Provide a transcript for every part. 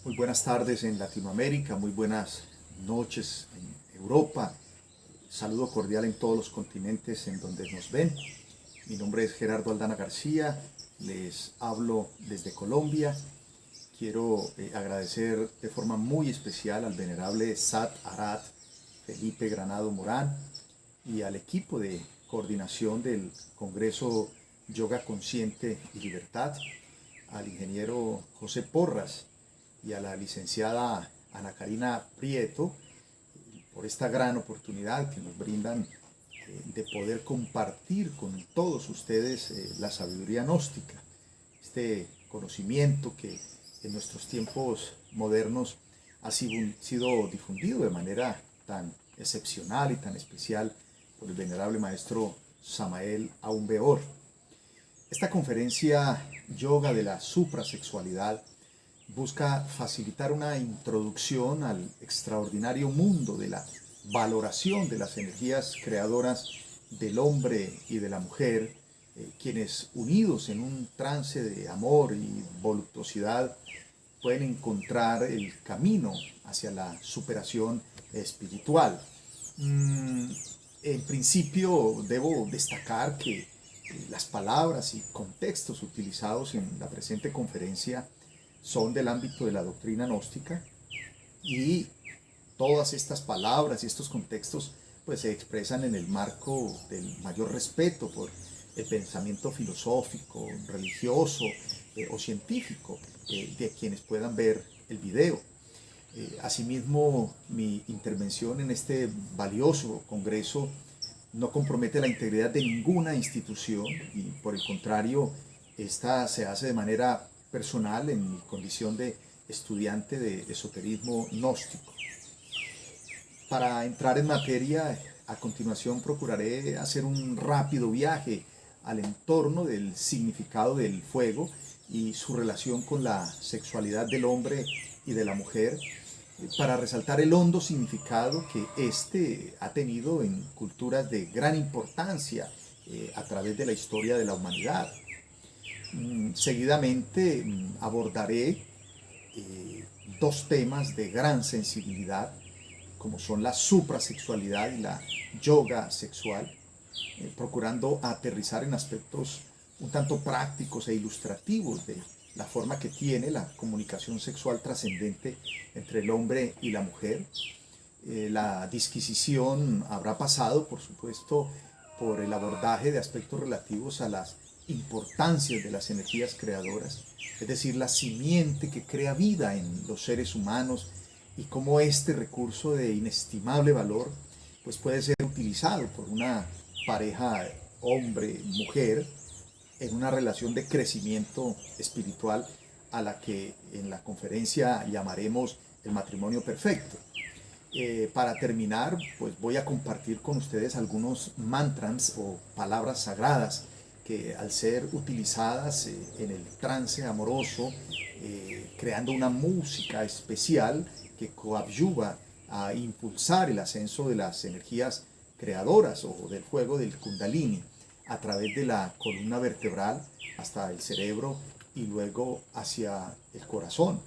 Muy buenas tardes en Latinoamérica, muy buenas noches en Europa. Saludo cordial en todos los continentes en donde nos ven. Mi nombre es Gerardo Aldana García, les hablo desde Colombia. Quiero agradecer de forma muy especial al venerable Sat Arat Felipe Granado Morán y al equipo de coordinación del Congreso Yoga Consciente y Libertad, al ingeniero José Porras y a la licenciada Ana Karina Prieto por esta gran oportunidad que nos brindan de poder compartir con todos ustedes la sabiduría gnóstica, este conocimiento que en nuestros tiempos modernos ha sido difundido de manera tan excepcional y tan especial por el venerable maestro Samael Aun Weor. Esta conferencia Yoga de la Suprasexualidad busca facilitar una introducción al extraordinario mundo de la valoración de las energías creadoras del hombre y de la mujer, quienes unidos en un trance de amor y voluptuosidad pueden encontrar el camino hacia la superación espiritual. En principio debo destacar que las palabras y contextos utilizados en la presente conferencia son del ámbito de la doctrina gnóstica y todas estas palabras y estos contextos pues se expresan en el marco del mayor respeto por el pensamiento filosófico, religioso o científico de quienes puedan ver el video. Asimismo, mi intervención en este valioso congreso no compromete la integridad de ninguna institución y por el contrario, esta se hace de manera personal en mi condición de estudiante de esoterismo gnóstico. Para entrar en materia, a continuación procuraré hacer un rápido viaje al entorno del significado del fuego y su relación con la sexualidad del hombre y de la mujer, para resaltar el hondo significado que éste ha tenido en culturas de gran importancia a través de la historia de la humanidad. Seguidamente abordaré dos temas de gran sensibilidad, como son la suprasexualidad y la yoga sexual, procurando aterrizar en aspectos un tanto prácticos e ilustrativos de la forma que tiene la comunicación sexual trascendente entre el hombre y la mujer. La disquisición habrá pasado, por supuesto, por el abordaje de aspectos relativos a las importancias de las energías creadoras, es decir, la simiente que crea vida en los seres humanos y cómo este recurso de inestimable valor pues puede ser utilizado por una pareja hombre-mujer en una relación de crecimiento espiritual a la que en la conferencia llamaremos el matrimonio perfecto. Para terminar, pues voy a compartir con ustedes algunos mantras o palabras sagradas que al ser utilizadas en el trance amoroso, creando una música especial que coadyuva a impulsar el ascenso de las energías creadoras o del fuego del Kundalini a través de la columna vertebral hasta el cerebro y luego hacia el corazón.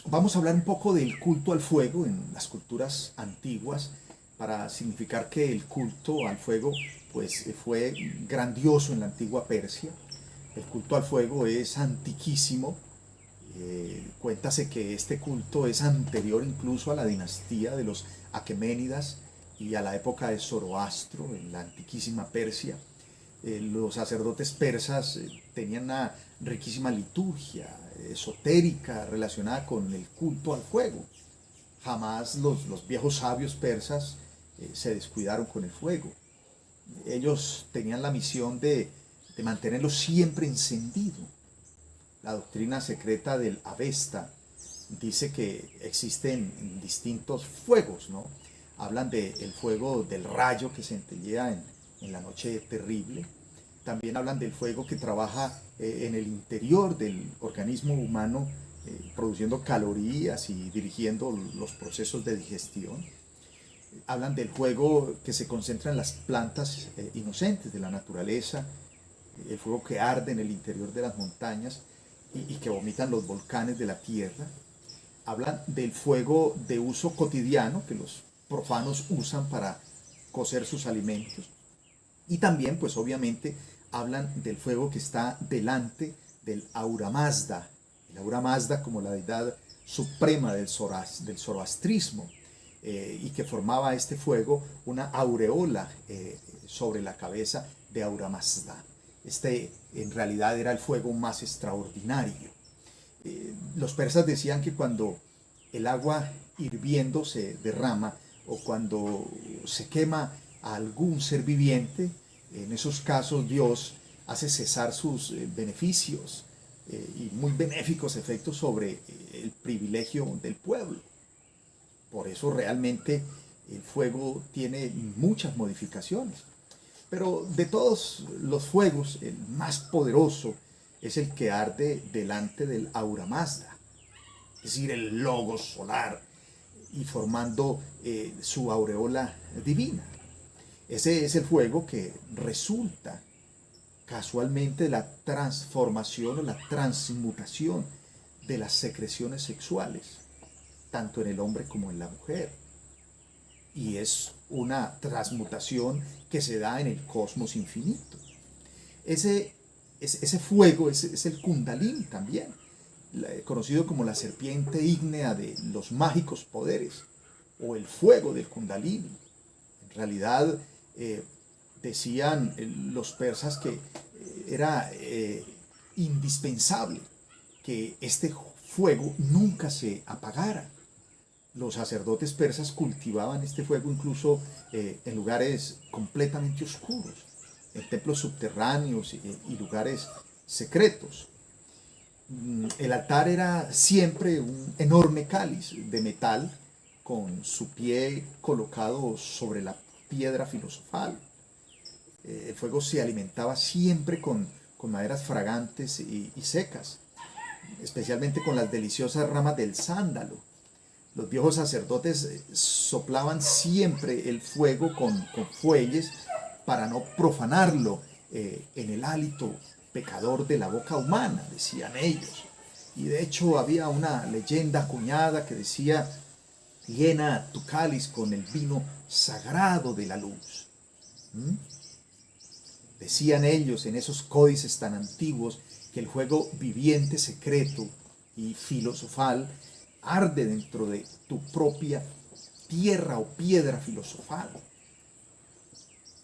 Vamos a hablar un poco del culto al fuego en las culturas antiguas para significar que el culto al fuego pues fue grandioso en la antigua Persia. El culto al fuego es antiquísimo. Cuéntase que este culto es anterior incluso a la dinastía de los Aqueménidas y a la época de Zoroastro en la antiquísima Persia. Los sacerdotes persas tenían una riquísima liturgia esotérica relacionada con el culto al fuego. Jamás los viejos sabios persas se descuidaron con el fuego. Ellos tenían la misión de mantenerlo siempre encendido. La doctrina secreta del Avesta dice que existen distintos fuegos, ¿no? Hablan del fuego del rayo que centellea en la noche terrible. También hablan del fuego que trabaja en el interior del organismo humano, produciendo calorías y dirigiendo los procesos de digestión. Hablan del fuego que se concentra en las plantas inocentes de la naturaleza, el fuego que arde en el interior de las montañas y que vomitan los volcanes de la tierra. Hablan del fuego de uso cotidiano que los profanos usan para cocer sus alimentos. Y también, pues obviamente, hablan del fuego que está delante del Ahura Mazda. El Ahura Mazda como la deidad suprema del zoroastrismo, y que formaba este fuego una aureola sobre la cabeza de Ahura Mazda. Este en realidad era el fuego más extraordinario. Los persas decían que cuando el agua hirviendo se derrama o cuando se quema a algún ser viviente, en esos casos Dios hace cesar sus beneficios y muy benéficos efectos sobre el privilegio del pueblo. Por eso realmente el fuego tiene muchas modificaciones. Pero de todos los fuegos, el más poderoso es el que arde delante del Ahura Mazda, es decir, el logos solar, y formando su aureola divina. Ese es el fuego que resulta casualmente de la transformación o la transmutación de las secreciones sexuales, tanto en el hombre como en la mujer. Y es una transmutación que se da en el cosmos infinito. Ese fuego es el Kundalini también, conocido como la serpiente ígnea de los mágicos poderes, o el fuego del Kundalini. En realidad, decían los persas que era indispensable que este fuego nunca se apagara. Los sacerdotes persas cultivaban este fuego incluso en lugares completamente oscuros, en templos subterráneos y lugares secretos. El altar era siempre un enorme cáliz de metal con su pie colocado sobre la piedra filosofal. El fuego se alimentaba siempre con maderas fragantes y secas, especialmente con las deliciosas ramas del sándalo. Los viejos sacerdotes soplaban siempre el fuego con fuelles para no profanarlo en el hálito pecador de la boca humana, decían ellos. Y de hecho había una leyenda acuñada que decía: llena tu cáliz con el vino sagrado de la luz. ¿Mm? Decían ellos en esos códices tan antiguos que el fuego viviente, secreto y filosofal arde dentro de tu propia tierra o piedra filosofal.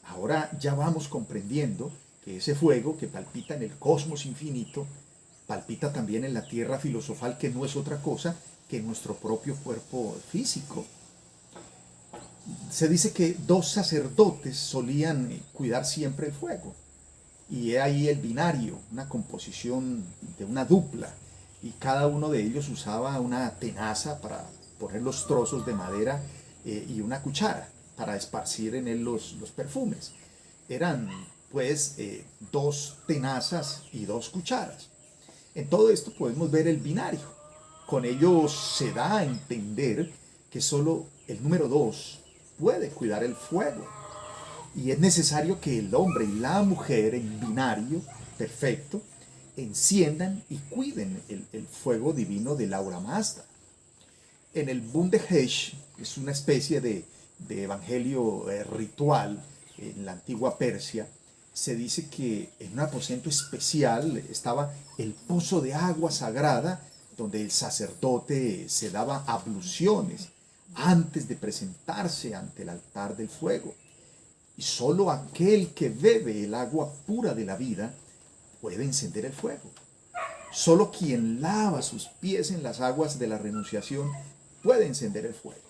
Ahora ya vamos comprendiendo que ese fuego que palpita en el cosmos infinito, palpita también en la tierra filosofal, que no es otra cosa que nuestro propio cuerpo físico. Se dice que 2 sacerdotes solían cuidar siempre el fuego, y he ahí el binario, una composición de una dupla, y cada uno de ellos usaba una tenaza para poner los trozos de madera y una cuchara para esparcir en él los perfumes. Eran pues 2 tenazas y 2 cucharas. En todo esto podemos ver el binario. Con ello se da a entender que solo el número 2 puede cuidar el fuego. Y es necesario que el hombre y la mujer en binario perfecto enciendan y cuiden el fuego divino del Ahura Mazda. En el Bundehesh, es una especie de evangelio ritual en la antigua Persia, se dice que en un aposento especial estaba el pozo de agua sagrada donde el sacerdote se daba abluciones antes de presentarse ante el altar del fuego. Y solo aquel que bebe el agua pura de la vida puede encender el fuego. Solo quien lava sus pies en las aguas de la renunciación puede encender el fuego.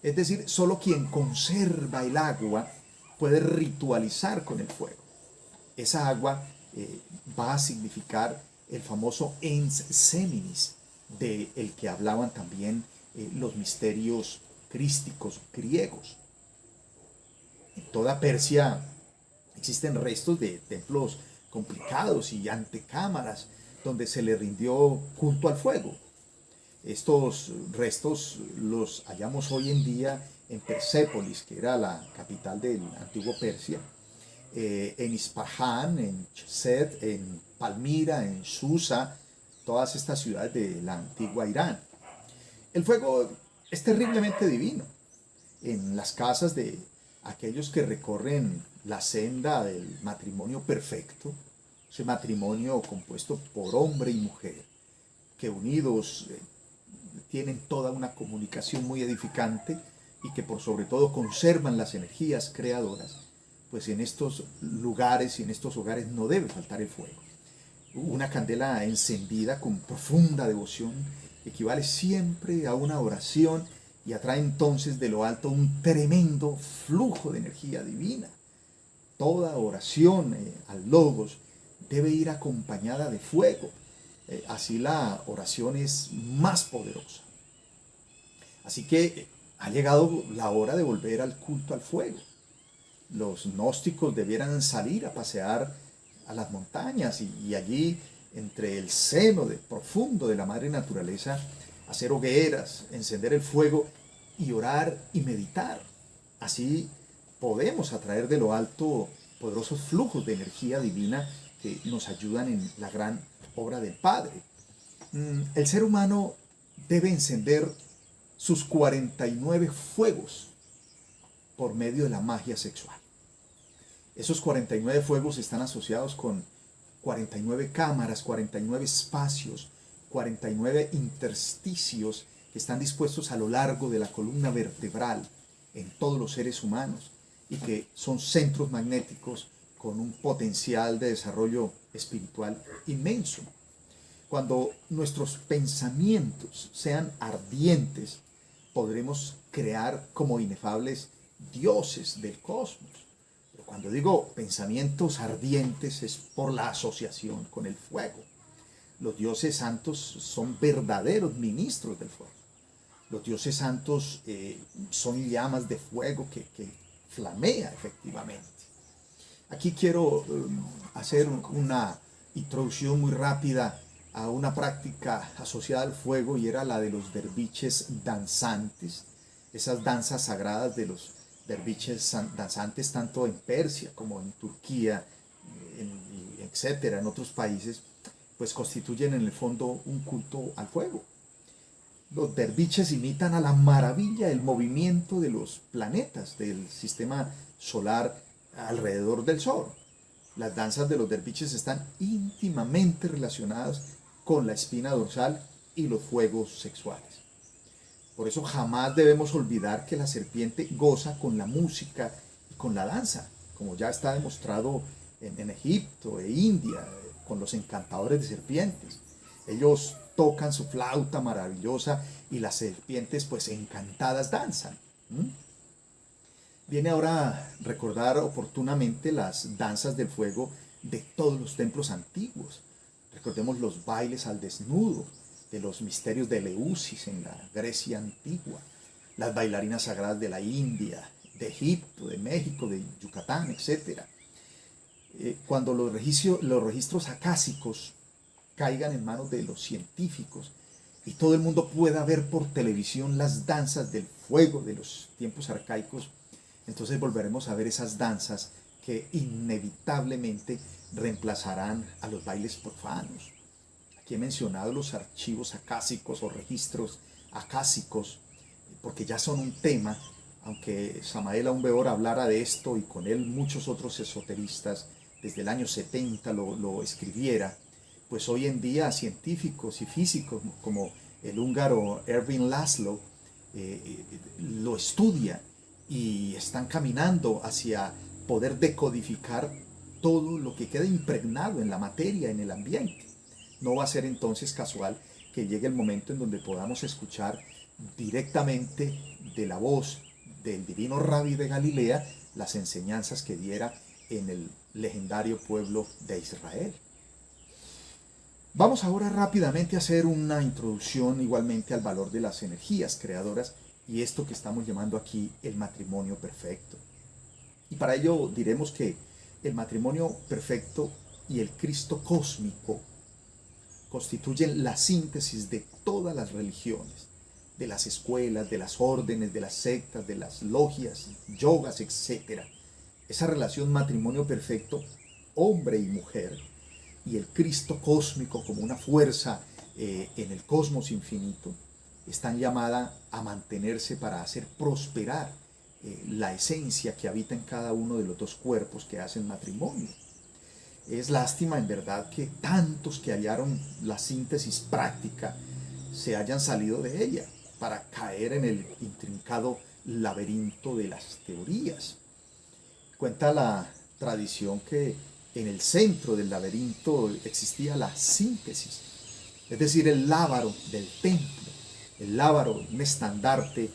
Es decir, solo quien conserva el agua puede ritualizar con el fuego. Esa agua va a significar el famoso ens seminis, del que hablaban también los misterios crísticos griegos. En toda Persia existen restos de templos complicados y antecámaras donde se le rindió culto al fuego. Estos restos los hallamos hoy en día en Persépolis, que era la capital del antiguo Persia, en Ispahan, en Chesed, en Palmira, en Susa, todas estas ciudades de la antigua Irán. El fuego es terriblemente divino. En las casas de aquellos que recorren la senda del matrimonio perfecto, ese matrimonio compuesto por hombre y mujer, que unidos tienen toda una comunicación muy edificante y que por sobre todo conservan las energías creadoras, pues en estos lugares y en estos hogares no debe faltar el fuego. Una candela encendida con profunda devoción equivale siempre a una oración y atrae entonces de lo alto un tremendo flujo de energía divina. Toda oración al Logos debe ir acompañada de fuego. Así la oración es más poderosa. Así que ha llegado la hora de volver al culto al fuego. Los gnósticos debieran salir a pasear a las montañas y allí, entre el seno profundo de la madre naturaleza, hacer hogueras, encender el fuego y orar y meditar. Así podemos atraer de lo alto poderosos flujos de energía divina que nos ayudan en la gran obra del Padre. El ser humano debe encender sus 49 fuegos por medio de la magia sexual. Esos 49 fuegos están asociados con 49 cámaras, 49 espacios, 49 intersticios que están dispuestos a lo largo de la columna vertebral en todos los seres humanos y que son centros magnéticos con un potencial de desarrollo espiritual inmenso. Cuando nuestros pensamientos sean ardientes, podremos crear como inefables dioses del cosmos. Pero cuando digo pensamientos ardientes es por la asociación con el fuego. Los dioses santos son verdaderos ministros del fuego. Los dioses santos son llamas de fuego que flamea efectivamente. Aquí quiero hacer una introducción muy rápida a una práctica asociada al fuego y era la de los derviches danzantes, esas danzas sagradas de los derviches danzantes tanto en Persia como en Turquía, etcétera, en otros países, pues constituyen en el fondo un culto al fuego. Los derviches imitan a la maravilla el movimiento de los planetas del sistema solar alrededor del Sol. Las danzas de los derviches están íntimamente relacionadas con la espina dorsal y los fuegos sexuales. Por eso jamás debemos olvidar que la serpiente goza con la música y con la danza, como ya está demostrado en Egipto e India, con los encantadores de serpientes. Ellos tocan su flauta maravillosa y las serpientes pues encantadas danzan. Viene ahora recordar oportunamente las danzas del fuego de todos los templos antiguos. Recordemos los bailes al desnudo de los misterios de Eleusis en la Grecia antigua, las bailarinas sagradas de la India, de Egipto, de México, de Yucatán, etc. Cuando los registros acásicos caigan en manos de los científicos y todo el mundo pueda ver por televisión las danzas del fuego de los tiempos arcaicos, entonces volveremos a ver esas danzas que inevitablemente reemplazarán a los bailes profanos. Aquí he mencionado los archivos acásicos o registros acásicos, porque ya son un tema, aunque Samael Aun Weor hablara de esto y con él muchos otros esoteristas desde el año 70 lo escribiera, pues hoy en día científicos y físicos como el húngaro Ervin Laszlo lo estudian y están caminando hacia poder decodificar todo lo que queda impregnado en la materia, en el ambiente. No va a ser entonces casual que llegue el momento en donde podamos escuchar directamente de la voz del divino Rabí de Galilea las enseñanzas que diera en el legendario pueblo de Israel. Vamos ahora rápidamente a hacer una introducción igualmente al valor de las energías creadoras y esto que estamos llamando aquí el matrimonio perfecto. Y para ello diremos que el matrimonio perfecto y el Cristo cósmico constituyen la síntesis de todas las religiones, de las escuelas, de las órdenes, de las sectas, de las logias, yogas, etc. Esa relación matrimonio perfecto, hombre y mujer, y el Cristo cósmico como una fuerza en el cosmos infinito, están llamadas a mantenerse para hacer prosperar la esencia que habita en cada uno de los dos cuerpos que hacen matrimonio. Es lástima en verdad que tantos que hallaron la síntesis práctica se hayan salido de ella para caer en el intrincado laberinto de las teorías. Cuenta la tradición que en el centro del laberinto existía la síntesis, es decir, el lábaro del templo, el lábaro, un estandarte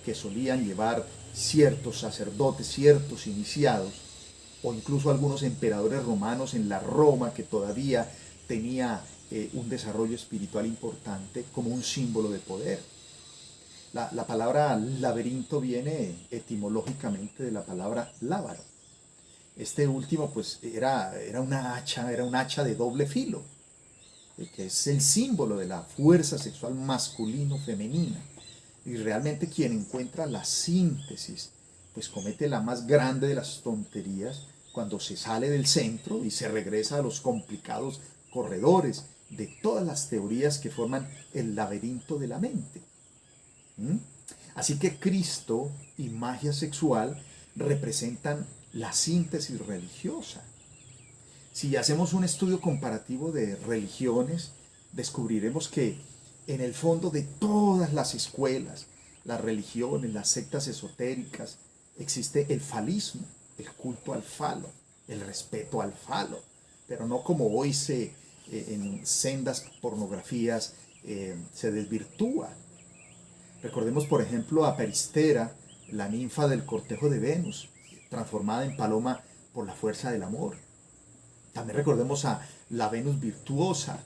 que solían llevar ciertos sacerdotes, ciertos iniciados, o incluso algunos emperadores romanos en la Roma que todavía tenía un desarrollo espiritual importante como un símbolo de poder. La palabra laberinto viene etimológicamente de la palabra lábaro. Este último pues era un hacha de doble filo, que es el símbolo de la fuerza sexual masculino-femenina. Y realmente quien encuentra la síntesis pues comete la más grande de las tonterías cuando se sale del centro y se regresa a los complicados corredores de todas las teorías que forman el laberinto de la mente. Así que Cristo y magia sexual representan la síntesis religiosa. Si hacemos un estudio comparativo de religiones, descubriremos que en el fondo de todas las escuelas, las religiones, las sectas esotéricas, existe el falismo, el culto al falo, el respeto al falo, pero no como hoy en sendas pornografías se desvirtúa. Recordemos, por ejemplo, a Peristera, la ninfa del cortejo de Venus, transformada en paloma por la fuerza del amor. También recordemos a la Venus virtuosa.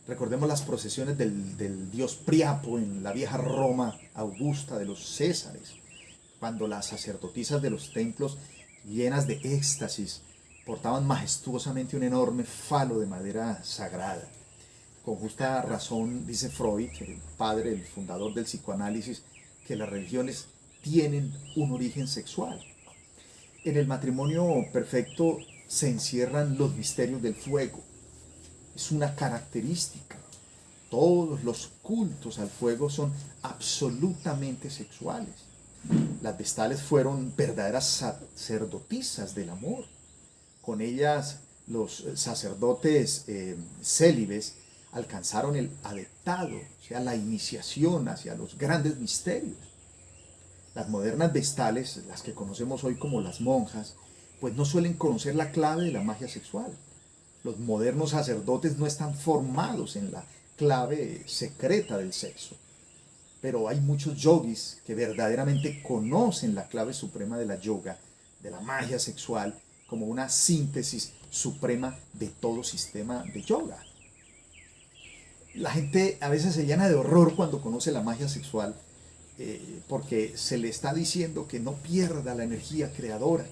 Recordemos las procesiones del dios Priapo en la vieja Roma augusta de los Césares, cuando las sacerdotisas de los templos, llenas de éxtasis, portaban majestuosamente un enorme falo de madera sagrada. Con justa razón dice Freud, el padre, el fundador del psicoanálisis, que las religiones tienen un origen sexual. En el matrimonio perfecto se encierran los misterios del fuego. Es una característica. Todos los cultos al fuego son absolutamente sexuales. Las vestales fueron verdaderas sacerdotisas del amor. Con ellas los sacerdotes célibes alcanzaron el adeptado, o sea, la iniciación hacia los grandes misterios. Las modernas vestales, las que conocemos hoy como las monjas, pues no suelen conocer la clave de la magia sexual. Los modernos sacerdotes no están formados en la clave secreta del sexo. Pero hay muchos yogis que verdaderamente conocen la clave suprema de la yoga, de la magia sexual, como una síntesis suprema de todo sistema de yoga. La gente a veces se llena de horror cuando conoce la magia sexual, porque se le está diciendo que no pierda la energía creadora.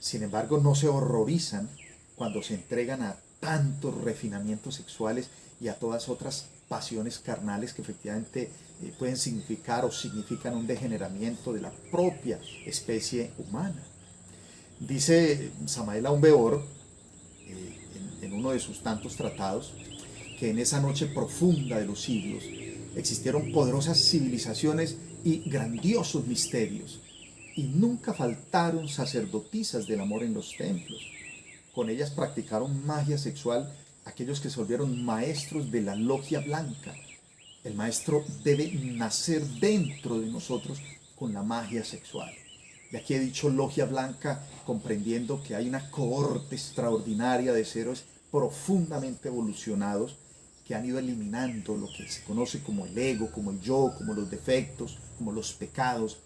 Sin embargo, no se horrorizan cuando se entregan a tantos refinamientos sexuales y a todas otras pasiones carnales que efectivamente pueden significar o significan un degeneramiento de la propia especie humana. Dice Samael Aun Weor, en uno de sus tantos tratados, que en esa noche profunda de los siglos existieron poderosas civilizaciones y grandiosos misterios, y nunca faltaron sacerdotisas del amor en los templos. Con ellas practicaron magia sexual aquellos que se volvieron maestros de la logia blanca. El maestro debe nacer dentro de nosotros con la magia sexual. Y aquí he dicho logia blanca, comprendiendo que hay una cohorte extraordinaria de seres profundamente evolucionados que han ido eliminando lo que se conoce como el ego, como el yo, como los defectos, como los pecados,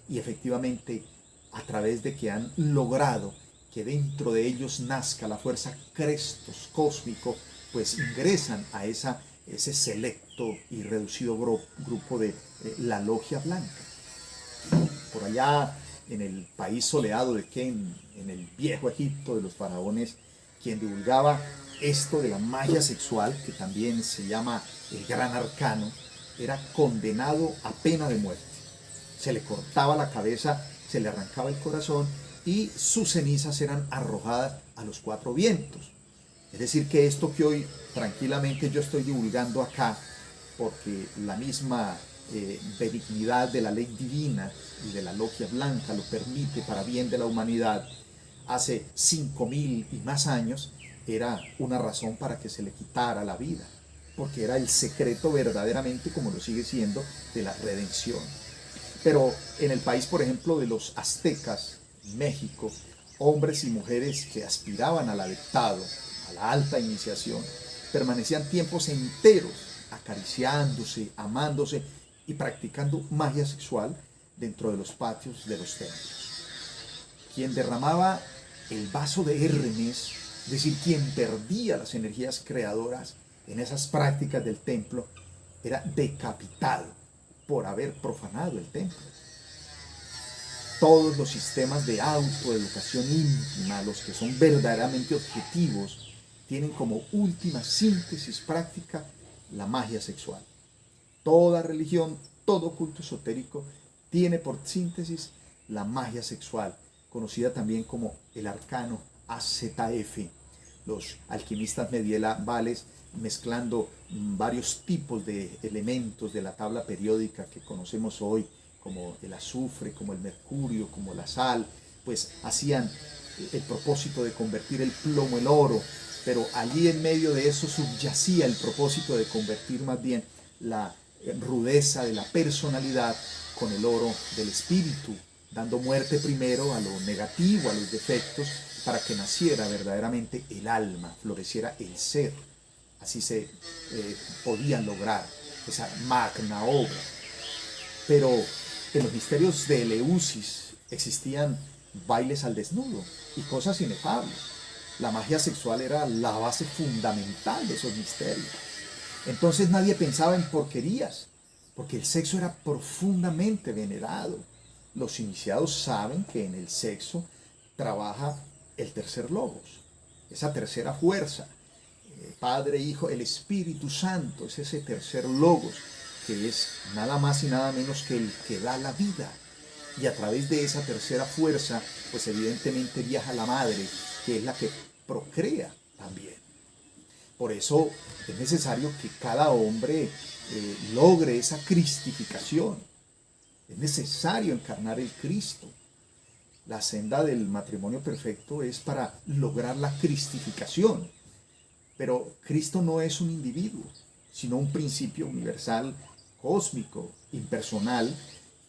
y efectivamente a través de que han logrado que dentro de ellos nazca la fuerza Crestos cósmico, pues ingresan a ese selecto y reducido grupo de la logia blanca. Por allá en el país soleado de Ken, en el viejo Egipto de los faraones, quien divulgaba esto de la magia sexual, que también se llama el gran arcano, era condenado a pena de muerte. Se le cortaba la cabeza, se le arrancaba el corazón y sus cenizas eran arrojadas a los cuatro vientos. Es decir, que esto que hoy tranquilamente yo estoy divulgando acá, porque la misma benignidad de la ley divina y de la logia blanca lo permite para bien de la humanidad, hace 5000 y más años, era una razón para que se le quitara la vida, porque era el secreto verdaderamente, como lo sigue siendo, de la redención. Pero en el país, por ejemplo, de los aztecas, México, hombres y mujeres que aspiraban al adeptado, a la alta iniciación, permanecían tiempos enteros acariciándose, amándose y practicando magia sexual dentro de los patios de los templos. Quien derramaba el vaso de Hermes, es decir, quien perdía las energías creadoras en esas prácticas del templo, era decapitado por haber profanado el templo. Todos los sistemas de autoeducación íntima, los que son verdaderamente objetivos, tienen como última síntesis práctica la magia sexual. Toda religión, todo culto esotérico tiene por síntesis la magia sexual, conocida también como el arcano AZF. Los alquimistas medievales, mezclando varios tipos de elementos de la tabla periódica que conocemos hoy, como el azufre, como el mercurio, como la sal, pues hacían el propósito de convertir el plomo en oro, pero allí en medio de eso subyacía el propósito de convertir más bien la rudeza de la personalidad con el oro del espíritu, dando muerte primero a lo negativo, a los defectos, para que naciera verdaderamente el alma, floreciera el ser. Así se podía lograr esa magna obra. Pero en los misterios de Eleusis existían bailes al desnudo y cosas inefables. La magia sexual era la base fundamental de esos misterios. Entonces nadie pensaba en porquerías, porque el sexo era profundamente venerado. Los iniciados saben que en el sexo trabaja el tercer logos, esa tercera fuerza. Padre, Hijo, el Espíritu Santo es ese tercer logos, que es nada más y nada menos que el que da la vida. Y a través de esa tercera fuerza, pues evidentemente viaja la madre, que es la que procrea también. Por eso es necesario que cada hombre logre esa cristificación. Es necesario encarnar el Cristo. La senda del matrimonio perfecto es para lograr la cristificación. Pero Cristo no es un individuo, sino un principio universal, cósmico, impersonal,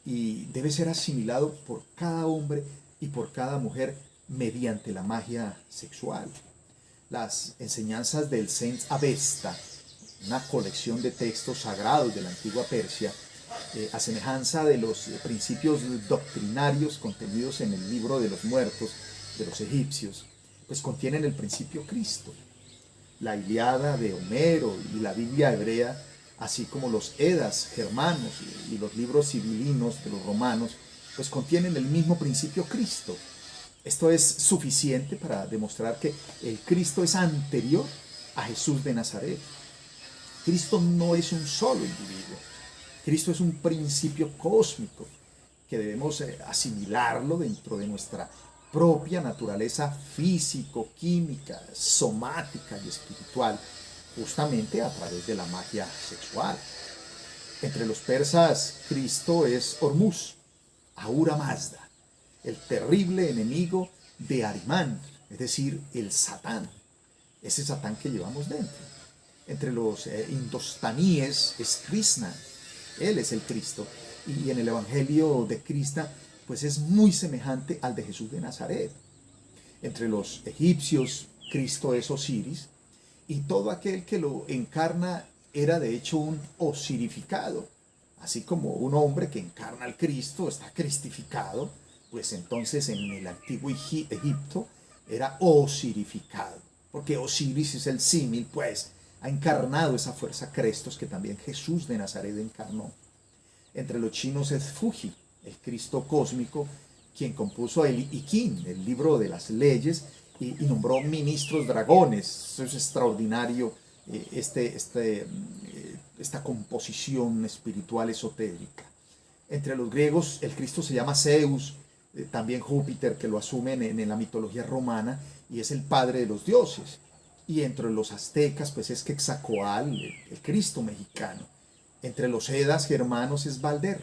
y debe ser asimilado por cada hombre y por cada mujer mediante la magia sexual. Las enseñanzas del Saint Avesta, una colección de textos sagrados de la antigua Persia, a semejanza de los principios doctrinarios contenidos en el libro de los muertos de los egipcios, pues contienen el principio Cristo. La Ilíada de Homero y la Biblia hebrea, así como los Edas germanos y los libros sibilinos de los romanos, pues contienen el mismo principio Cristo. Esto es suficiente para demostrar que el Cristo es anterior a Jesús de Nazaret. Cristo no es un solo individuo. Cristo es un principio cósmico que debemos asimilarlo dentro de nuestra propia naturaleza físico, química, somática y espiritual, justamente a través de la magia sexual. Entre los persas, Cristo es Hormuz, Ahura Mazda, el terrible enemigo de Arimán, es decir, el Satán, ese Satán que llevamos dentro. Entre los indostaníes es Krishna, él es el Cristo, y en el Evangelio de Krishna pues es muy semejante al de Jesús de Nazaret. Entre los egipcios, Cristo es Osiris, y todo aquel que lo encarna era de hecho un osirificado. Así como un hombre que encarna al Cristo está cristificado, pues entonces en el antiguo Egipto era osirificado, porque Osiris es el símil, pues ha encarnado esa fuerza Crestos que también Jesús de Nazaret encarnó. Entre los chinos es Fuji, el Cristo cósmico, quien compuso el I Ching, el libro de las leyes, y nombró ministros dragones. Eso es extraordinario, esta composición espiritual esotérica. Entre los griegos, el Cristo se llama Zeus, también Júpiter, que lo asumen en la mitología romana, y es el padre de los dioses. y entre los aztecas pues es Quetzalcóatl, el Cristo mexicano. Entre los edas germanos es Balder,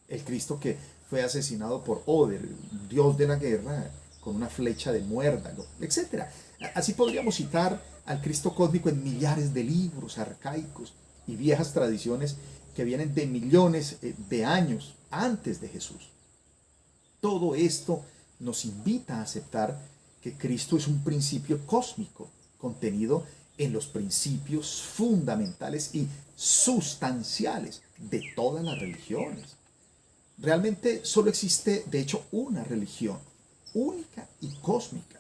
el Cristo que fue asesinado por Oder, dios de la guerra, con una flecha de muérdago, etcétera. Así podríamos citar al Cristo cósmico en millares de libros arcaicos y viejas tradiciones que vienen de millones de años antes de Jesús. Todo esto nos invita a aceptar que Cristo es un principio cósmico contenido en los principios fundamentales y sustanciales de todas las religiones. Realmente solo existe, de hecho, una religión, única y cósmica.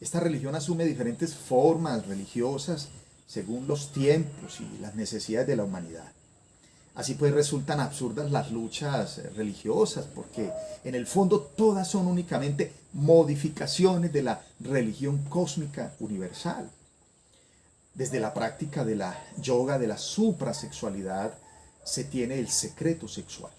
Esta religión asume diferentes formas religiosas según los tiempos y las necesidades de la humanidad. Así pues resultan absurdas las luchas religiosas, porque en el fondo todas son únicamente modificaciones de la religión cósmica universal. Desde la práctica de la yoga de la suprasexualidad se tiene el secreto sexual,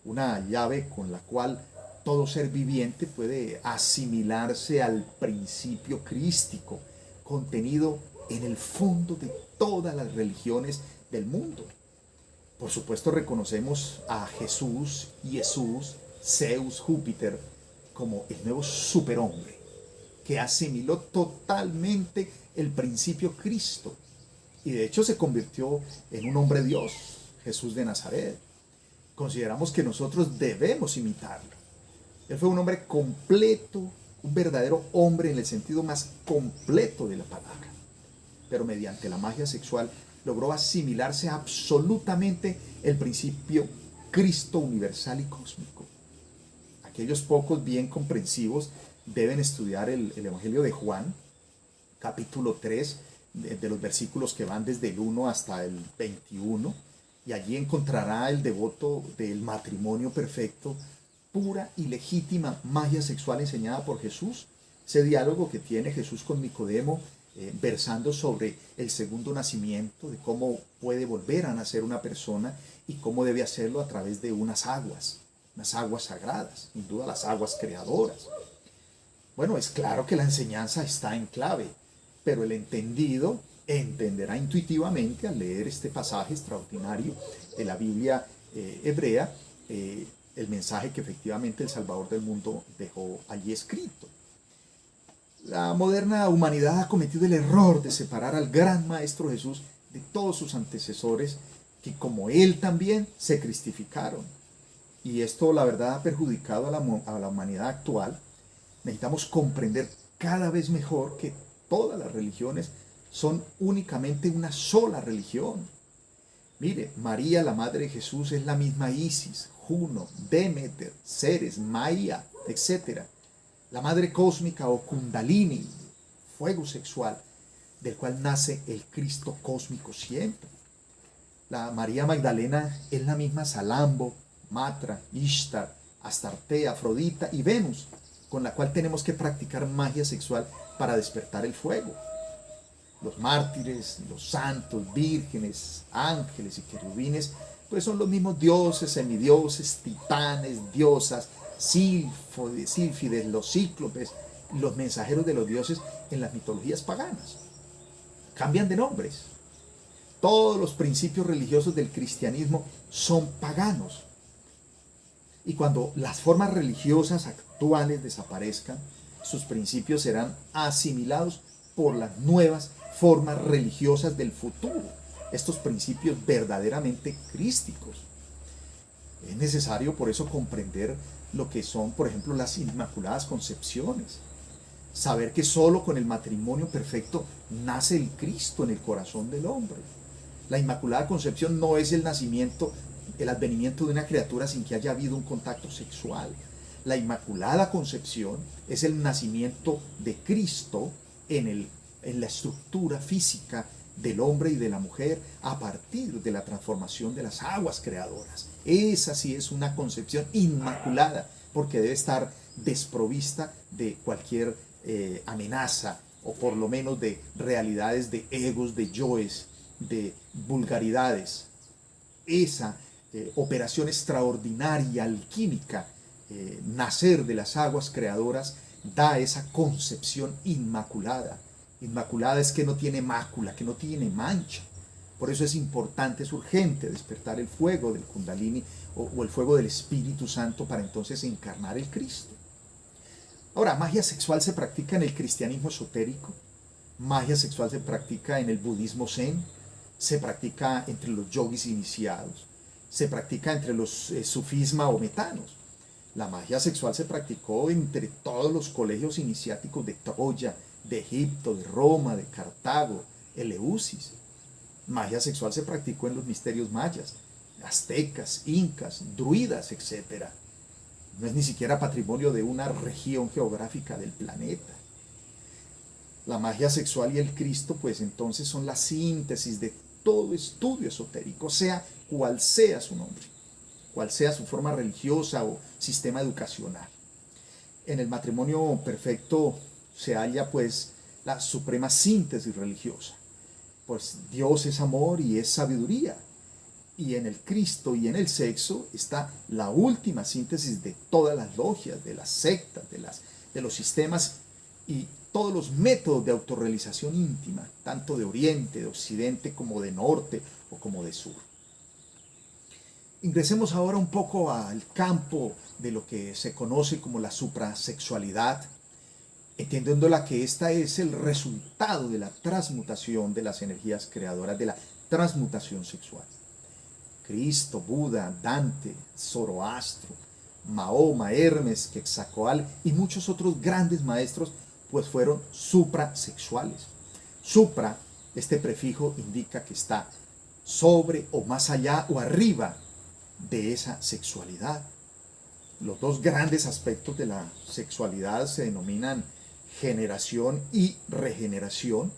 una llave con la cual todo ser viviente puede asimilarse al principio crístico contenido en el fondo de todas las religiones del mundo. Por supuesto reconocemos a Jesús, Zeus, Júpiter como el nuevo superhombre que asimiló totalmente el principio Cristo y de hecho se convirtió en un hombre Dios, Jesús de Nazaret. Consideramos que nosotros debemos imitarlo. Él fue un hombre completo, un verdadero hombre en el sentido más completo de la palabra, pero mediante la magia sexual logró asimilarse absolutamente el principio Cristo universal y cósmico. Aquellos pocos bien comprensivos deben estudiar el Evangelio de Juan, capítulo 3, de los versículos que van desde el 1 hasta el 21, y allí encontrará el devoto del matrimonio perfecto, pura y legítima magia sexual enseñada por Jesús, ese diálogo que tiene Jesús con Nicodemo, versando sobre el segundo nacimiento, de cómo puede volver a nacer una persona y cómo debe hacerlo a través de unas aguas sagradas, sin duda las aguas creadoras. Bueno, es claro que la enseñanza está en clave, pero el entendido entenderá intuitivamente al leer este pasaje extraordinario de la Biblia hebrea, el mensaje que efectivamente el Salvador del mundo dejó allí escrito. La moderna humanidad ha cometido el error de separar al gran Maestro Jesús de todos sus antecesores, que como él también se cristificaron. Y esto, la verdad, ha perjudicado a la humanidad actual. Necesitamos comprender cada vez mejor que todas las religiones son únicamente una sola religión. Mire, María, la madre de Jesús, es la misma Isis, Juno, Demeter, Ceres, Maía, etc. La madre cósmica o Kundalini, fuego sexual, del cual nace el Cristo cósmico siempre. La María Magdalena es la misma Salambo, Matra, Ishtar, Astarte, Afrodita y Venus, con la cual tenemos que practicar magia sexual para despertar el fuego. Los mártires, los santos, vírgenes, ángeles y querubines, pues son los mismos dioses, semidioses, titanes, diosas, sílfides, los cíclopes, los mensajeros de los dioses en las mitologías paganas. Cambian de nombres. Todos los principios religiosos del cristianismo son paganos. Y cuando las formas religiosas actuales desaparezcan, sus principios serán asimilados por las nuevas formas religiosas del futuro, estos principios verdaderamente crísticos. Es necesario por eso comprender lo que son, por ejemplo, las inmaculadas concepciones. Saber que solo con el matrimonio perfecto nace el Cristo en el corazón del hombre. La inmaculada concepción no es el nacimiento, el advenimiento de una criatura sin que haya habido un contacto sexual. La inmaculada concepción es el nacimiento de Cristo en la estructura física del hombre y de la mujer a partir de la transformación de las aguas creadoras. Esa sí es una concepción inmaculada, porque debe estar desprovista de cualquier amenaza, o por lo menos de realidades de egos, de yoes, de vulgaridades. Esa operación extraordinaria, alquímica, nacer de las aguas creadoras, da esa concepción inmaculada Inmaculada es que no tiene mácula, que no tiene mancha. Por eso es importante, es urgente despertar el fuego del Kundalini o el fuego del Espíritu Santo para entonces encarnar el Cristo. Ahora, magia sexual se practica en el cristianismo esotérico, magia sexual se practica en el budismo zen, se practica entre los yogis iniciados, se practica entre los sufís maometanos. La magia sexual se practicó entre todos los colegios iniciáticos de Troya, de Egipto, de Roma, de Cartago, Eleusis. Magia sexual se practicó en los misterios mayas, aztecas, incas, druidas, etc. No es ni siquiera patrimonio de una región geográfica del planeta. La magia sexual y el Cristo, pues entonces son la síntesis de todo estudio esotérico, sea cual sea su nombre, cual sea su forma religiosa o sistema educacional. En el matrimonio perfecto se halla pues la suprema síntesis religiosa, pues Dios es amor y es sabiduría, y en el Cristo y en el sexo está la última síntesis de todas las logias, de las sectas, de los sistemas y todos los métodos de autorrealización íntima, tanto de Oriente, de Occidente, como de Norte o como de Sur. Ingresemos ahora un poco al campo de lo que se conoce como la suprasexualidad, entendiéndola que esta es el resultado de la transmutación de las energías creadoras, de la transmutación sexual. Cristo, Buda, Dante, Zoroastro, Mahoma, Hermes, Quetzalcóatl y muchos otros grandes maestros pues fueron suprasexuales. Supra, este prefijo indica que está sobre o más allá o arriba de esa sexualidad. Los dos grandes aspectos de la sexualidad se denominan generación y regeneración.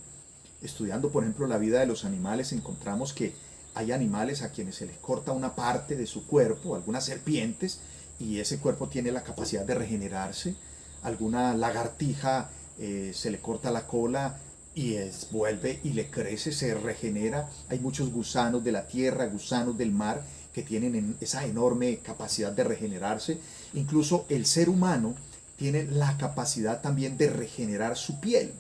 Estudiando, por ejemplo, la vida de los animales, encontramos que hay animales a quienes se les corta una parte de su cuerpo, algunas serpientes, y ese cuerpo tiene la capacidad de regenerarse. Alguna lagartija se le corta la cola y vuelve y le crece, se regenera. Hay muchos gusanos de la tierra, gusanos del mar, que tienen esa enorme capacidad de regenerarse. Incluso el ser humano tiene la capacidad también de regenerar su piel.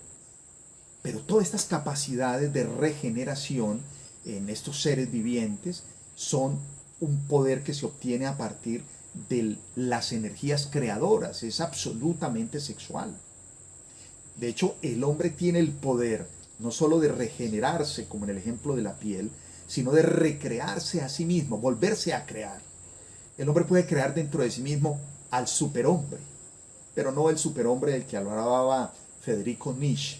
Pero todas estas capacidades de regeneración en estos seres vivientes son un poder que se obtiene a partir de las energías creadoras, es absolutamente sexual. De hecho, el hombre tiene el poder no solo de regenerarse, como en el ejemplo de la piel, sino de recrearse a sí mismo, volverse a crear. El hombre puede crear dentro de sí mismo al superhombre, pero no el superhombre del que hablaba Federico Nietzsche.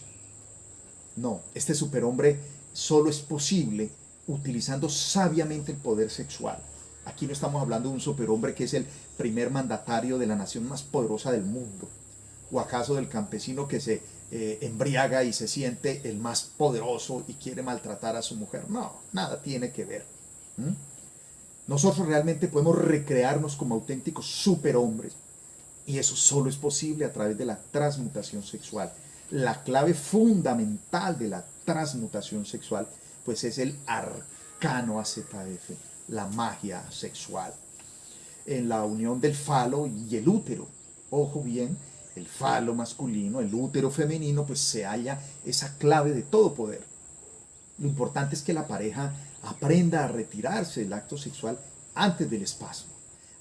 No, este superhombre solo es posible utilizando sabiamente el poder sexual. Aquí no estamos hablando de un superhombre que es el primer mandatario de la nación más poderosa del mundo, o acaso del campesino que se embriaga y se siente el más poderoso y quiere maltratar a su mujer. No, nada tiene que ver. Nosotros realmente podemos recrearnos como auténticos superhombres, y eso solo es posible a través de la transmutación sexual. La clave fundamental de la transmutación sexual pues es el arcano AZF, la magia sexual. En la unión del falo y el útero, ojo bien, el falo masculino, el útero femenino, pues se halla esa clave de todo poder. Lo importante es que la pareja aprenda a retirarse del acto sexual antes del espasmo,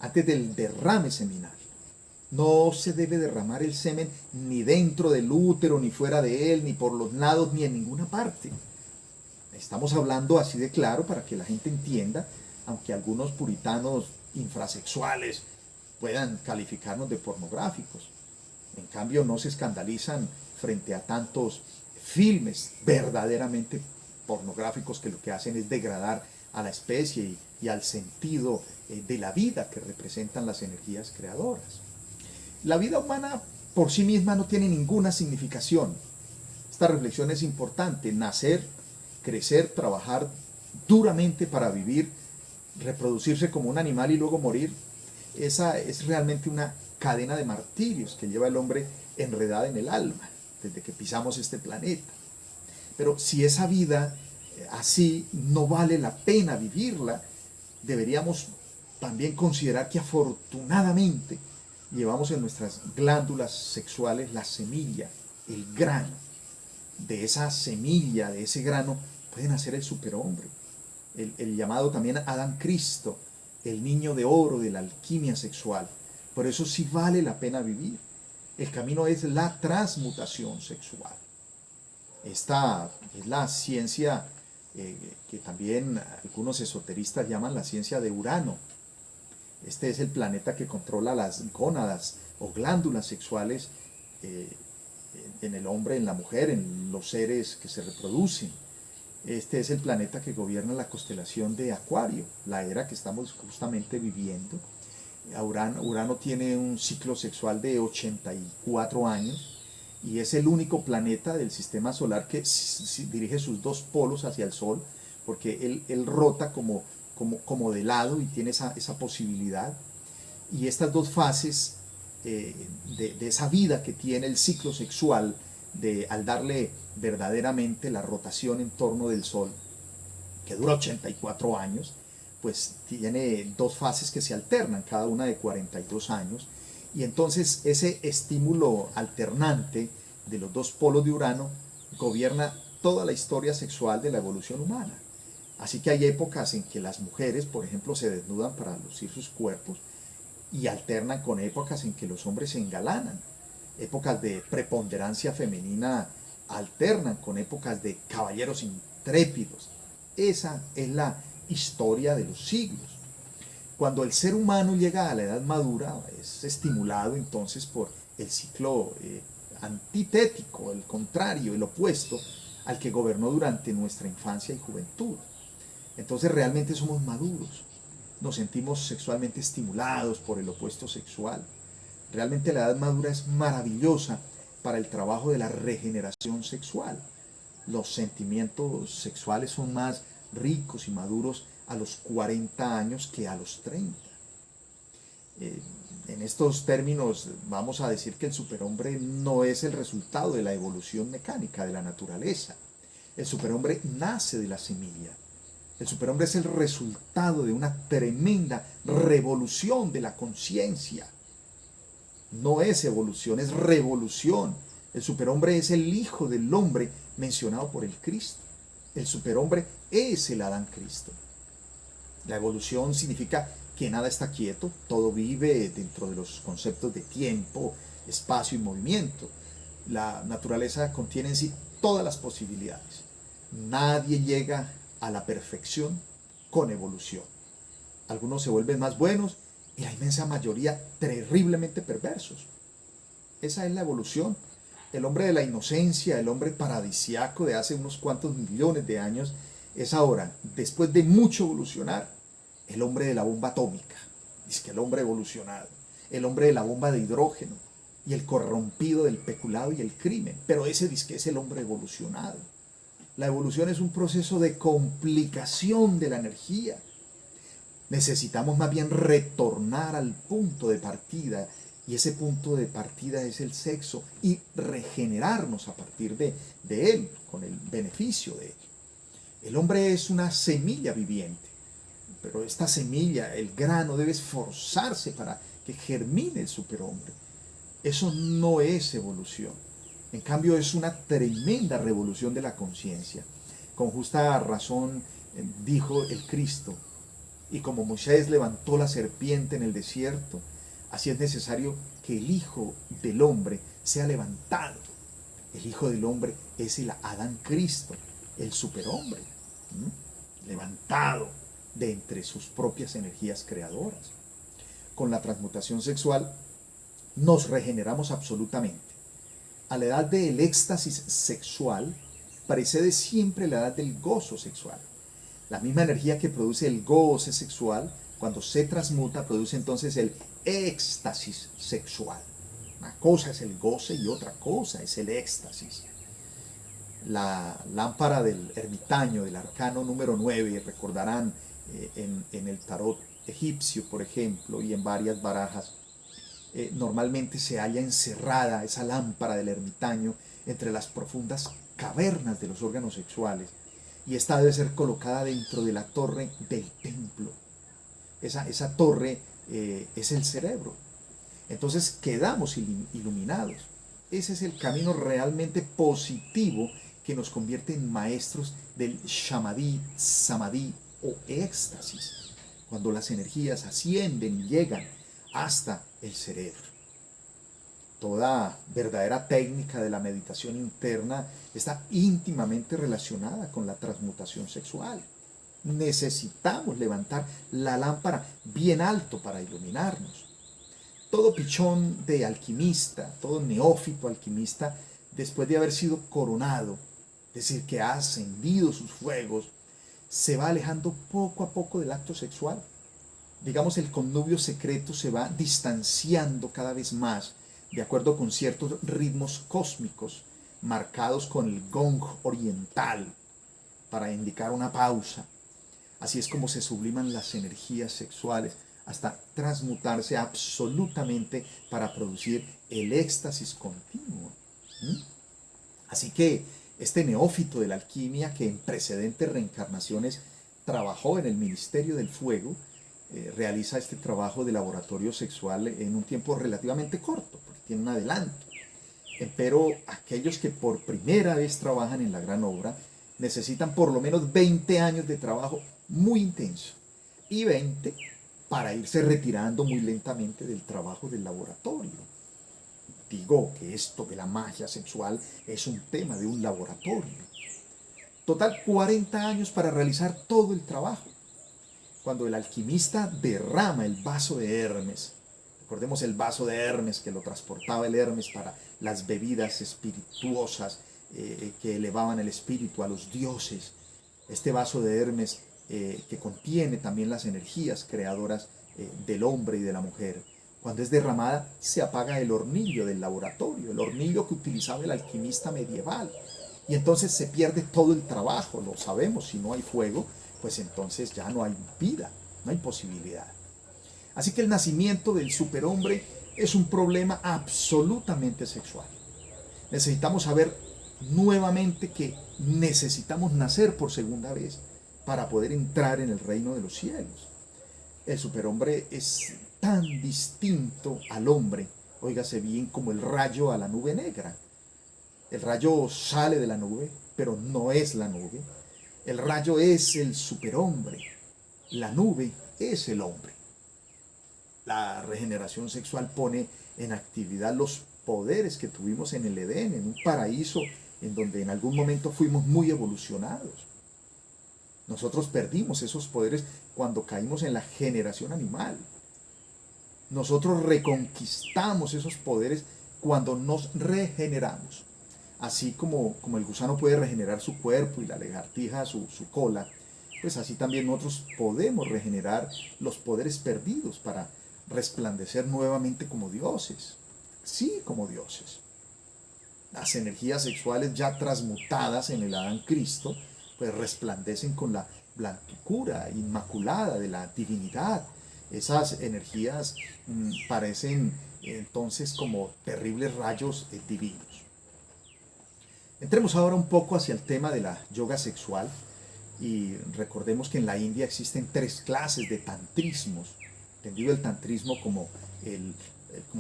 antes del derrame seminal. No se debe derramar el semen ni dentro del útero, ni fuera de él, ni por los lados, ni en ninguna parte. Estamos hablando así de claro para que la gente entienda, aunque algunos puritanos infrasexuales puedan calificarnos de pornográficos. En cambio, no se escandalizan frente a tantos filmes verdaderamente pornográficos que lo que hacen es degradar a la especie y al sentido de la vida que representan las energías creadoras. La vida humana por sí misma no tiene ninguna significación. Esta reflexión es importante: nacer, crecer, trabajar duramente para vivir, reproducirse como un animal y luego morir. Esa es realmente una cadena de martirios que lleva el hombre enredada en el alma desde que pisamos este planeta. Pero si esa vida así no vale la pena vivirla, deberíamos también considerar que afortunadamente llevamos en nuestras glándulas sexuales la semilla, el grano. de esa semilla, de ese grano, pueden hacer el superhombre. El llamado también Adán Cristo, el niño de oro de la alquimia sexual. Por eso sí vale la pena vivir. El camino es la transmutación sexual. Esta es la ciencia que también algunos esoteristas llaman la ciencia de Urano. Este es el planeta que controla las gónadas o glándulas sexuales en el hombre, en la mujer, en los seres que se reproducen. Este es el planeta que gobierna la constelación de Acuario, la era que estamos justamente viviendo. Urano tiene un ciclo sexual de 84 años y es el único planeta del sistema solar que dirige sus dos polos hacia el Sol, porque él rota como de lado y tiene esa posibilidad. Y estas dos fases de esa vida que tiene el ciclo sexual, al darle verdaderamente la rotación en torno del Sol, que dura 84 años, pues tiene dos fases que se alternan, cada una de 42 años, y entonces ese estímulo alternante de los dos polos de Urano gobierna toda la historia sexual de la evolución humana. Así que hay épocas en que las mujeres, por ejemplo, se desnudan para lucir sus cuerpos y alternan con épocas en que los hombres se engalanan. Épocas de preponderancia femenina alternan con épocas de caballeros intrépidos. Esa es la historia de los siglos. Cuando el ser humano llega a la edad madura, es estimulado entonces por el ciclo antitético, el contrario, el opuesto al que gobernó durante nuestra infancia y juventud. Entonces realmente somos maduros, nos sentimos sexualmente estimulados por el opuesto sexual. Realmente la edad madura es maravillosa para el trabajo de la regeneración sexual. Los sentimientos sexuales son más ricos y maduros a los 40 años que a los 30. En estos términos vamos a decir que el superhombre no es el resultado de la evolución mecánica de la naturaleza. El superhombre nace de la semilla. El superhombre es el resultado de una tremenda revolución de la conciencia. No es evolución, es revolución. El superhombre es el hijo del hombre mencionado por el Cristo. El superhombre es el Adán Cristo. La evolución significa que nada está quieto, todo vive dentro de los conceptos de tiempo, espacio y movimiento. La naturaleza contiene en sí todas las posibilidades. Nadie llega a la perfección con evolución. Algunos se vuelven más buenos y la inmensa mayoría terriblemente perversos. Esa es la evolución. El hombre de la inocencia, el hombre paradisiaco de hace unos cuantos millones de años, es ahora, después de mucho evolucionar, el hombre de la bomba atómica. Dice que el hombre evolucionado, el hombre de la bomba de hidrógeno y el corrompido del peculado y el crimen. Pero ese dice que es el hombre evolucionado. La evolución es un proceso de complicación de la energía. Necesitamos más bien retornar al punto de partida, y ese punto de partida es el sexo, y regenerarnos a partir de él, con el beneficio de él. El hombre es una semilla viviente, pero esta semilla, el grano, debe esforzarse para que germine el superhombre. Eso no es evolución. En cambio, es una tremenda revolución de la conciencia. Con justa razón dijo el Cristo: y como Moisés levantó la serpiente en el desierto, así es necesario que el Hijo del Hombre sea levantado. El Hijo del Hombre es el Adán Cristo, el superhombre, levantado de entre sus propias energías creadoras. Con la transmutación sexual nos regeneramos absolutamente. A la edad del éxtasis sexual precede siempre la edad del gozo sexual. La misma energía que produce el goce sexual, cuando se transmuta, produce entonces el éxtasis sexual. Una cosa es el goce y otra cosa es el éxtasis. La lámpara del ermitaño, del arcano número 9, recordarán en el tarot egipcio, por ejemplo, y en varias barajas, normalmente se halla encerrada esa lámpara del ermitaño entre las profundas cavernas de los órganos sexuales, y esta debe ser colocada dentro de la torre del templo. Esa torre es el cerebro. Entonces quedamos iluminados. Ese es el camino realmente positivo que nos convierte en maestros del shamadhi, samadhi o éxtasis, cuando las energías ascienden y llegan hasta el cerebro. Toda verdadera técnica de la meditación interna está íntimamente relacionada con la transmutación sexual. Necesitamos levantar la lámpara bien alto para iluminarnos. Todo pichón de alquimista, todo neófito alquimista, después de haber sido coronado, es decir, que ha ascendido sus fuegos, se va alejando poco a poco del acto sexual. Digamos, el connubio secreto se va distanciando cada vez más, de acuerdo con ciertos ritmos cósmicos, marcados con el gong oriental, para indicar una pausa. Así es como se subliman las energías sexuales, hasta transmutarse absolutamente para producir el éxtasis continuo. Así que este neófito de la alquimia, que en precedentes reencarnaciones trabajó en el Ministerio del Fuego, realiza este trabajo de laboratorio sexual en un tiempo relativamente corto, porque tiene un adelanto. Pero aquellos que por primera vez trabajan en la gran obra necesitan por lo menos 20 años de trabajo muy intenso y 20 para irse retirando muy lentamente del trabajo del laboratorio. Digo que esto de la magia sexual es un tema de un laboratorio. Total, 40 años para realizar todo el trabajo. Cuando el alquimista derrama el vaso de Hermes, recordemos el vaso de Hermes que lo transportaba el Hermes para las bebidas espirituosas que elevaban el espíritu a los dioses. Este vaso de Hermes que contiene también las energías creadoras del hombre y de la mujer. Cuando es derramada, se apaga el hornillo del laboratorio, el hornillo que utilizaba el alquimista medieval. Y entonces se pierde todo el trabajo, lo sabemos, si no hay fuego, pues entonces ya no hay vida, no hay posibilidad. Así que el nacimiento del superhombre es un problema absolutamente sexual. Necesitamos saber nuevamente que necesitamos nacer por segunda vez para poder entrar en el reino de los cielos. El superhombre es tan distinto al hombre, óigase bien, como el rayo a la nube negra. El rayo sale de la nube, pero no es la nube. El rayo es el superhombre. La nube es el hombre. La regeneración sexual pone en actividad los poderes que tuvimos en el Edén, en un paraíso en donde en algún momento fuimos muy evolucionados. Nosotros perdimos esos poderes cuando caímos en la generación animal. Nosotros reconquistamos esos poderes cuando nos regeneramos. Así como el gusano puede regenerar su cuerpo y la lagartija su cola, pues así también nosotros podemos regenerar los poderes perdidos para resplandecer nuevamente como dioses. Sí, como dioses. Las energías sexuales ya transmutadas en el Adán Cristo, pues resplandecen con la blancura inmaculada de la divinidad. Esas energías parecen entonces como terribles rayos divinos. Entremos ahora un poco hacia el tema de la yoga sexual y recordemos que en la India existen 3 clases de tantrismos, entendido el tantrismo como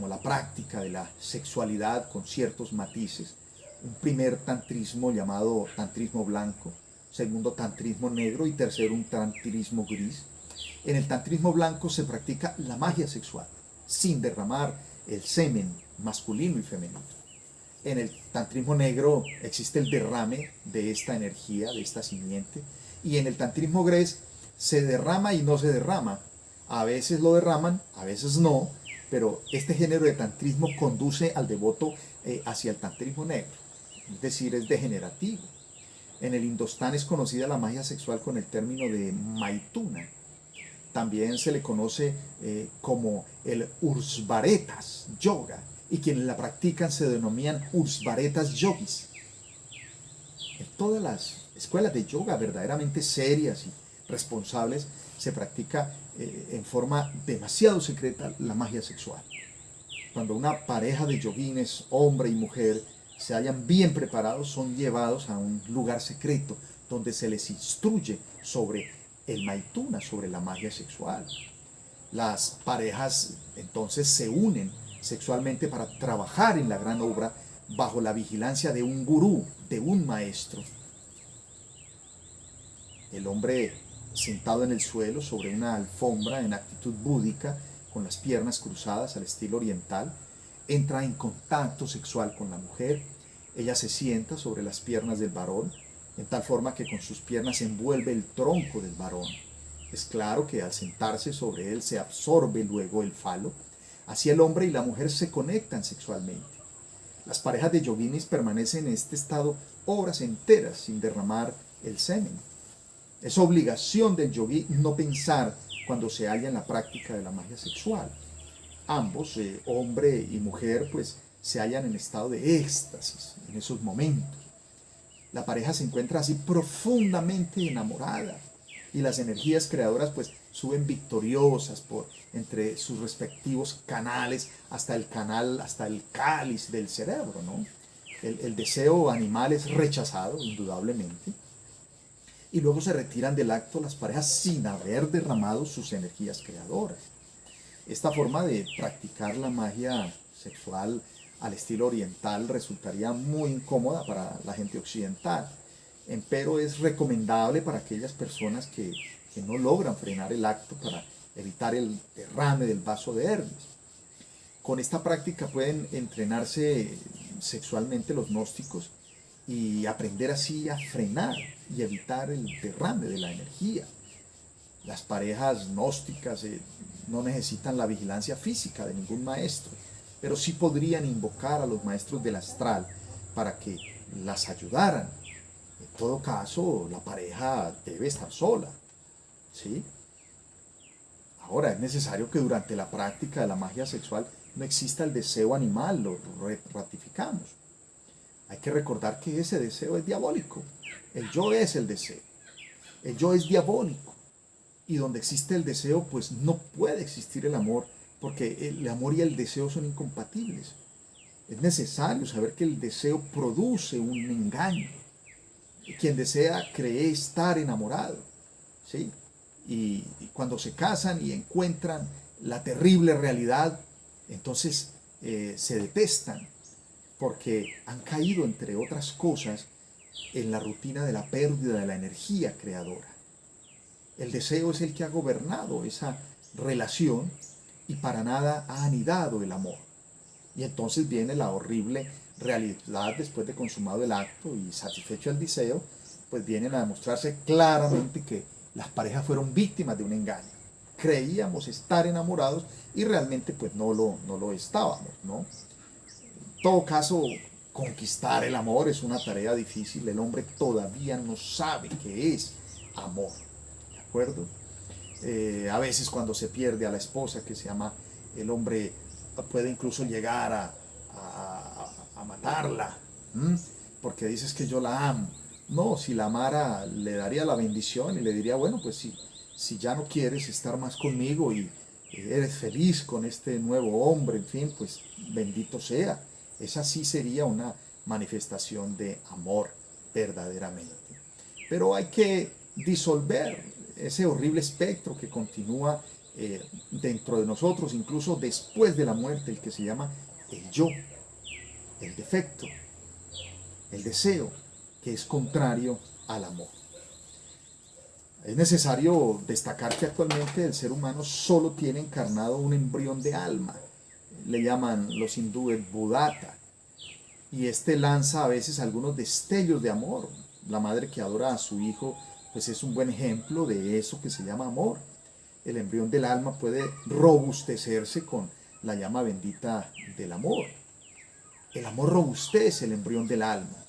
la práctica de la sexualidad con ciertos matices. Un primer tantrismo llamado tantrismo blanco, segundo tantrismo negro y tercero un tantrismo gris. En el tantrismo blanco se practica la magia sexual sin derramar el semen masculino y femenino. En el tantrismo negro existe el derrame de esta energía, de esta simiente, y en el tantrismo gris se derrama y no se derrama. A veces lo derraman, a veces no, pero este género de tantrismo conduce al devoto hacia el tantrismo negro, es decir, es degenerativo. En el Indostán es conocida la magia sexual con el término de Maituna. También se le conoce como el Ursvaretas Yoga, y quienes la practican se denominan Ursvaretas Yogis. En todas las escuelas de yoga verdaderamente serias y responsables se practica en forma demasiado secreta la magia sexual. Cuando una pareja de yogines, hombre y mujer, se hallan bien preparados, son llevados a un lugar secreto donde se les instruye sobre el Maituna, sobre la magia sexual. Las parejas entonces se unen sexualmente para trabajar en la gran obra bajo la vigilancia de un gurú, de un maestro. El hombre sentado en el suelo sobre una alfombra en actitud búdica, con las piernas cruzadas al estilo oriental, entra en contacto sexual con la mujer. Ella se sienta sobre las piernas del varón, en tal forma que con sus piernas envuelve el tronco del varón. Es claro que al sentarse sobre él se absorbe luego el falo. Así el hombre y la mujer se conectan sexualmente. Las parejas de yoginis permanecen en este estado horas enteras sin derramar el semen. Es obligación del yogui no pensar cuando se halla en la práctica de la magia sexual. Ambos, hombre y mujer, pues se hallan en estado de éxtasis en esos momentos. La pareja se encuentra así profundamente enamorada y las energías creadoras pues suben victoriosas por entre sus respectivos canales hasta el cáliz del cerebro, ¿no? El deseo animal es rechazado, indudablemente, y luego se retiran del acto las parejas sin haber derramado sus energías creadoras. Esta forma de practicar la magia sexual al estilo oriental resultaría muy incómoda para la gente occidental, empero es recomendable para aquellas personas que no logran frenar el acto para evitar el derrame del vaso de Hermes. Con esta práctica pueden entrenarse sexualmente los gnósticos y aprender así a frenar y evitar el derrame de la energía. Las parejas gnósticas no necesitan la vigilancia física de ningún maestro, pero sí podrían invocar a los maestros del astral para que las ayudaran. En todo caso, la pareja debe estar sola, ¿sí? Ahora, es necesario que durante la práctica de la magia sexual no exista el deseo animal, lo ratificamos. Hay que recordar que ese deseo es diabólico. El yo es el deseo. El yo es diabólico. Y donde existe el deseo, pues no puede existir el amor, porque el amor y el deseo son incompatibles. Es necesario saber que el deseo produce un engaño. Quien desea cree estar enamorado, ¿sí? Y cuando se casan y encuentran la terrible realidad, entonces se detestan, porque han caído, entre otras cosas, en la rutina de la pérdida de la energía creadora. El deseo es el que ha gobernado esa relación y para nada ha anidado el amor. Y entonces viene la horrible realidad después de consumado el acto y satisfecho el deseo, pues vienen a demostrarse claramente que las parejas fueron víctimas de un engaño. Creíamos estar enamorados y realmente pues no lo estábamos, ¿no? En todo caso, conquistar el amor es una tarea difícil. El hombre todavía no sabe qué es amor, ¿de acuerdo? A veces cuando se pierde a la esposa que se ama, el hombre puede incluso llegar a matarla, porque dices que yo la amo. No, si la amara le daría la bendición y le diría, bueno, pues si ya no quieres estar más conmigo y eres feliz con este nuevo hombre, en fin, pues bendito sea. Esa sí sería una manifestación de amor verdaderamente. Pero hay que disolver ese horrible espectro que continúa dentro de nosotros, incluso después de la muerte, el que se llama el yo, el defecto, el deseo, que es contrario al amor. Es necesario destacar que actualmente el ser humano solo tiene encarnado un embrión de alma, le llaman los hindúes Buddhata, y este lanza a veces algunos destellos de amor. La madre que adora a su hijo pues es un buen ejemplo de eso que se llama amor. El embrión del alma puede robustecerse con la llama bendita del amor. El amor robustece el embrión del alma.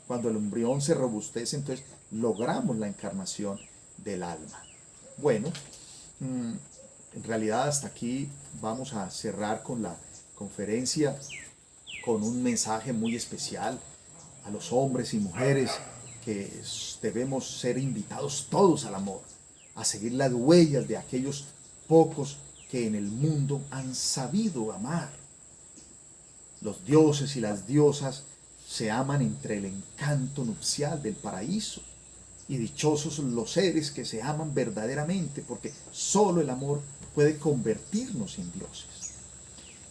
Cuando el embrión se robustece, entonces logramos la encarnación del alma. Bueno, en realidad hasta aquí vamos a cerrar con la conferencia, con un mensaje muy especial a los hombres y mujeres que debemos ser invitados todos al amor, a seguir las huellas de aquellos pocos que en el mundo han sabido amar. Los dioses y las diosas se aman entre el encanto nupcial del paraíso, y dichosos los seres que se aman verdaderamente, porque solo el amor puede convertirnos en dioses.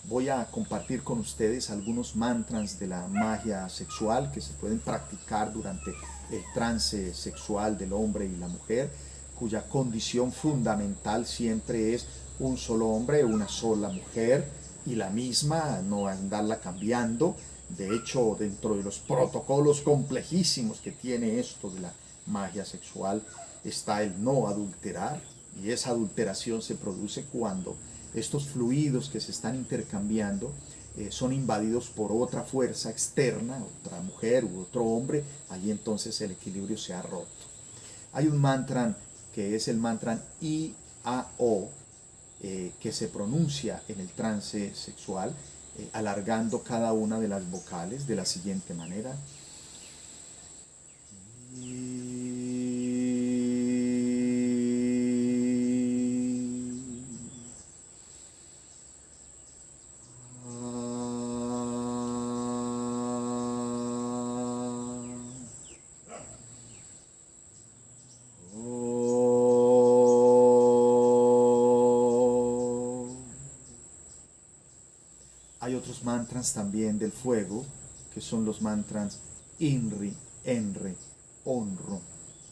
voy a compartir con ustedes algunos mantras de la magia sexual que se pueden practicar durante el trance sexual del hombre y la mujer, cuya condición fundamental siempre es un solo hombre, una sola mujer, y la misma, no andarla cambiando. De hecho, dentro de los protocolos complejísimos que tiene esto de la magia sexual está el no adulterar, y esa adulteración se produce cuando estos fluidos que se están intercambiando son invadidos por otra fuerza externa, otra mujer u otro hombre. Allí entonces el equilibrio se ha roto. Hay un mantra que es el mantra I-A-O, que se pronuncia en el trance sexual, alargando cada una de las vocales de la siguiente manera. Hay otros mantras también del fuego, que son los mantras Inri, Enre, Onru,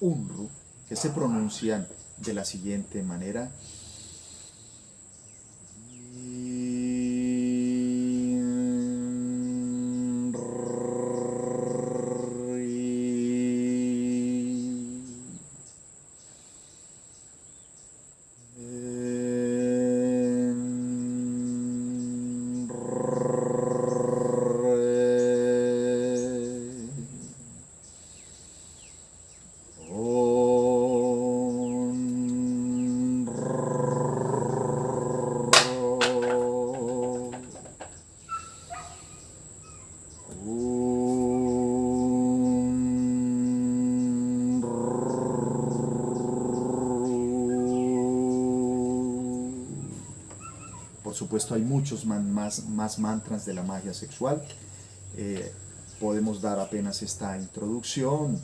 Unru, que se pronuncian de la siguiente manera. Por supuesto, hay muchos más mantras de la magia sexual. Podemos dar apenas esta introducción.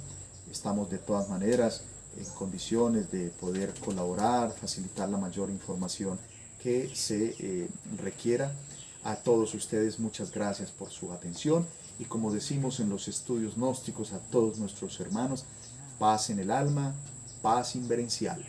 Estamos de todas maneras en condiciones de poder colaborar, facilitar la mayor información que se requiera. A todos ustedes muchas gracias por su atención, y como decimos en los estudios gnósticos a todos nuestros hermanos, paz en el alma, paz inverencial.